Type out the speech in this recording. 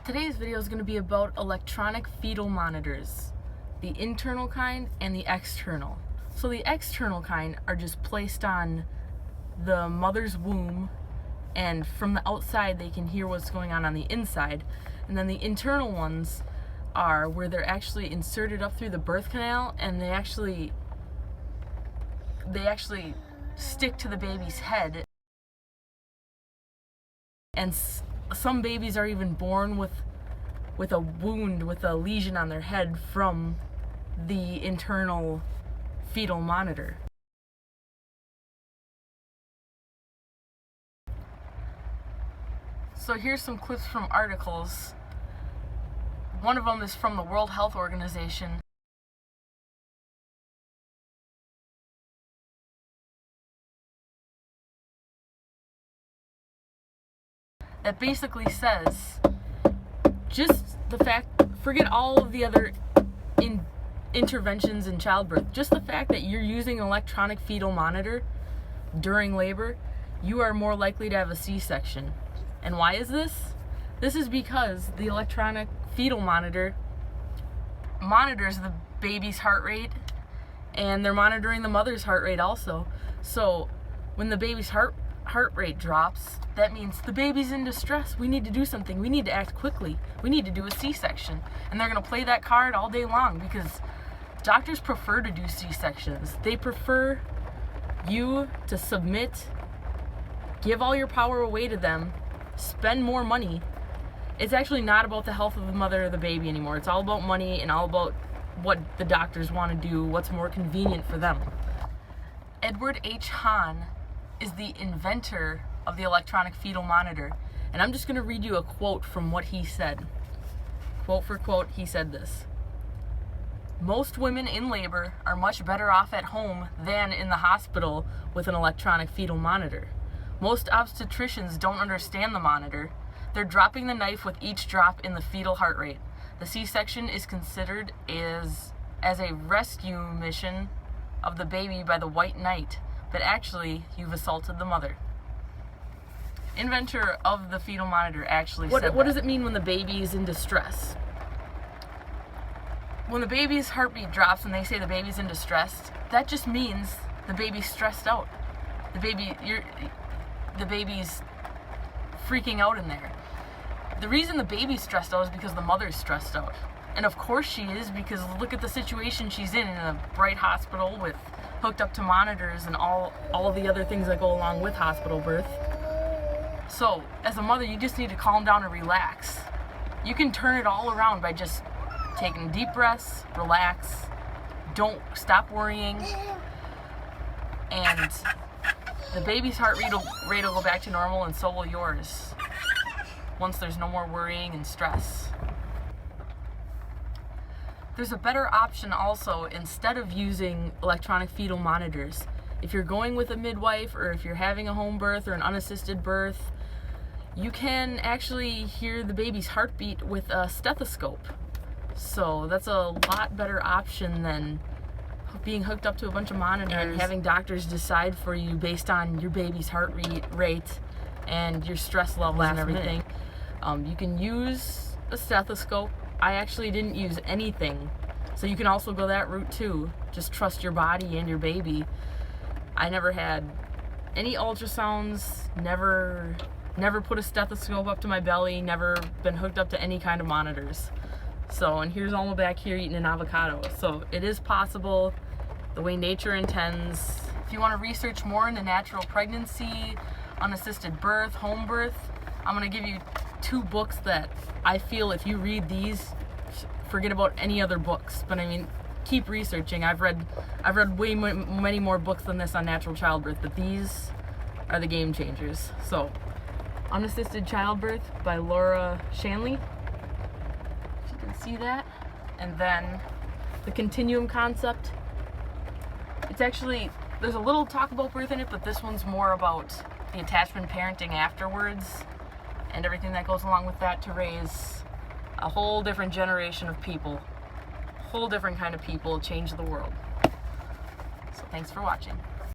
Today's video is going to be about electronic fetal monitors, the internal kind and the external. So the external kind are just placed on the mother's womb, and from the outside they can hear what's going on the inside. And then the internal ones are where they're actually inserted up through the birth canal, and they actually stick to the baby's head. And some babies are even born with a wound, with a lesion on their head from the internal fetal monitor. So here's some clips from articles. One of them is from the World Health Organization. That basically says, just the fact, forget all of the other interventions in childbirth, just the fact that you're using an electronic fetal monitor during labor, you are more likely to have a C-section. And why is this? This is because the electronic fetal monitor monitors the baby's heart rate, and they're monitoring the mother's heart rate also. So when the baby's heart rate drops, that means the baby's in distress. We need to do something. We need to act quickly. We need to do a C-section. And they're going to play that card all day long because doctors prefer to do C-sections. They prefer you to submit, give all your power away to them, spend more money. It's actually not about the health of the mother or the baby anymore. It's all about money and all about what the doctors want to do, what's more convenient for them. Edward H. Hahn is the inventor of the electronic fetal monitor. And I'm just going to read you a quote from what he said. Quote for quote, he said this: "Most women in labor are much better off at home than in the hospital with an electronic fetal monitor. Most obstetricians don't understand the monitor. They're dropping the knife with each drop in the fetal heart rate. The C-section is considered as a rescue mission of the baby by the white knight, but actually you've assaulted the mother." Inventor of the fetal monitor actually said that. What does it mean when the baby is in distress? When the baby's heartbeat drops and they say the baby's in distress, that just means the baby's stressed out. The baby's freaking out in there. The reason the baby's stressed out is because the mother's stressed out. And of course she is, because look at the situation she's in a bright hospital with hooked up to monitors and all of the other things that go along with hospital birth. So as a mother, you just need to calm down and relax. You can turn it all around by just taking deep breaths, relax, don't stop worrying, and the baby's heart rate will go back to normal, and so will yours once there's no more worrying and stress. There's a better option also. Instead of using electronic fetal monitors, if you're going with a midwife or if you're having a home birth or an unassisted birth, you can actually hear the baby's heartbeat with a stethoscope. So that's a lot better option than being hooked up to a bunch of monitors and having doctors decide for you based on your baby's heart rate and your stress levels and everything. You can use a stethoscope. I actually didn't use anything, so you can also go that route too. Just trust your body and your baby. I never had any ultrasounds, never put a stethoscope up to my belly, never been hooked up to any kind of monitors. So, and here's Alma back here eating an avocado. So it is possible, the way nature intends. If you want to research more into natural pregnancy, unassisted birth, home birth, I'm going to give you 2 books that I feel if you read these, forget about any other books. But I mean, keep researching. I've read way many more books than this on natural childbirth, but these are the game changers. So, Unassisted Childbirth by Laura Shanley, if you can see that. And then The Continuum Concept. It's actually, there's a little talk about birth in it, but this one's more about the attachment parenting afterwards and everything that goes along with that to raise a whole different generation of people, a whole different kind of people, change the world. So thanks for watching.